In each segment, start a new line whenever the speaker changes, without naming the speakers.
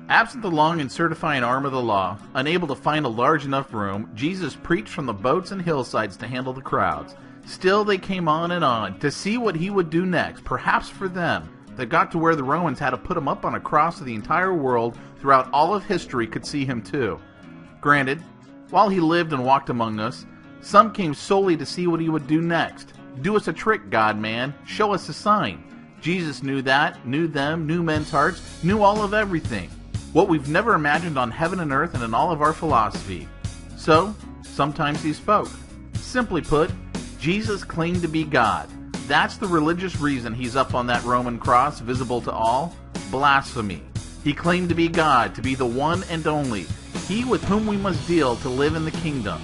Absent the long and certifying arm of the law, unable to find a large enough room, Jesus preached from the boats and hillsides to handle the crowds. Still they came on to see what he would do next, perhaps for them. They got to where the Romans had to put him up on a cross so the entire world throughout all of history could see him too. Granted, while he lived and walked among us, some came solely to see what he would do next. Do us a trick, God-man. Show us a sign. Jesus knew that, knew them, knew men's hearts, knew all of everything. What we've never imagined on heaven and earth and in all of our philosophy. So, sometimes he spoke. Simply put, Jesus claimed to be God. That's the religious reason he's up on that Roman cross, visible to all. Blasphemy. He claimed to be God, to be the one and only, he with whom we must deal to live in the kingdom.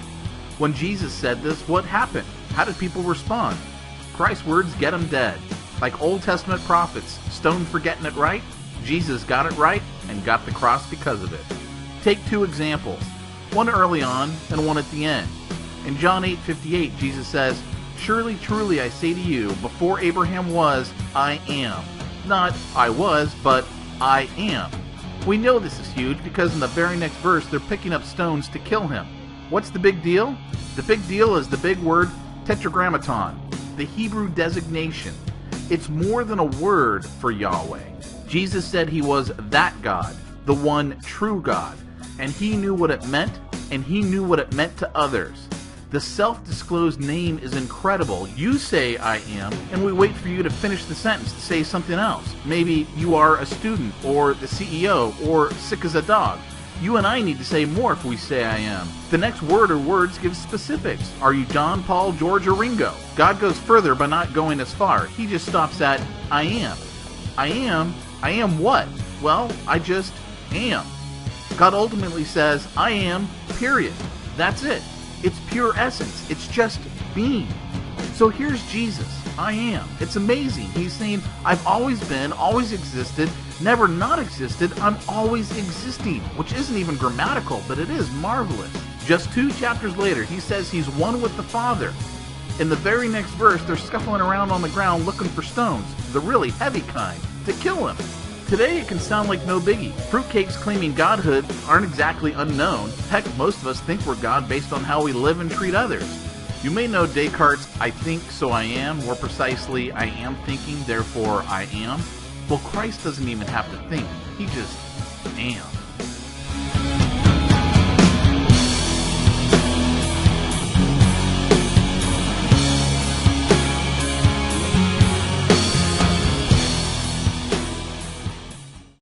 When Jesus said this, what happened? How did people respond? Christ's words get them dead. Like Old Testament prophets, stoned for getting it right, Jesus got it right and got the cross because of it. Take two examples, one early on and one at the end. In John 8:58, Jesus says, "Surely, truly, I say to you, before Abraham was, I am." Not I was, but I am. We know this is huge because in the very next verse, they're picking up stones to kill him. What's the big deal? The big deal is the big word tetragrammaton, the Hebrew designation. It's more than a word for Yahweh. Jesus said he was that God, the one true God, and he knew what it meant, and he knew what it meant to others. The self-disclosed name is incredible. You say I am, and we wait for you to finish the sentence to say something else. Maybe you are a student, or the CEO, or sick as a dog. You and I need to say more if we say I am. The next word or words give specifics. Are you John, Paul, George, or Ringo? God goes further by not going as far. He just stops at I am. I am what? Well, I just am. God ultimately says, I am, period. That's it. It's pure essence. It's just being. So here's Jesus. I am. It's amazing. He's saying, I've always been, always existed, never not existed, I'm always existing, which isn't even grammatical, but it is marvelous. Just 2 chapters later, he says he's one with the Father. In the very next verse, they're scuffling around on the ground looking for stones, the really heavy kind, to kill him. Today it can sound like no biggie. Fruitcakes claiming godhood aren't exactly unknown. Heck, most of us think we're God based on how we live and treat others. You may know Descartes' I think, so I am, more precisely, I am thinking, therefore I am. Well, Christ doesn't even have to think. He just am.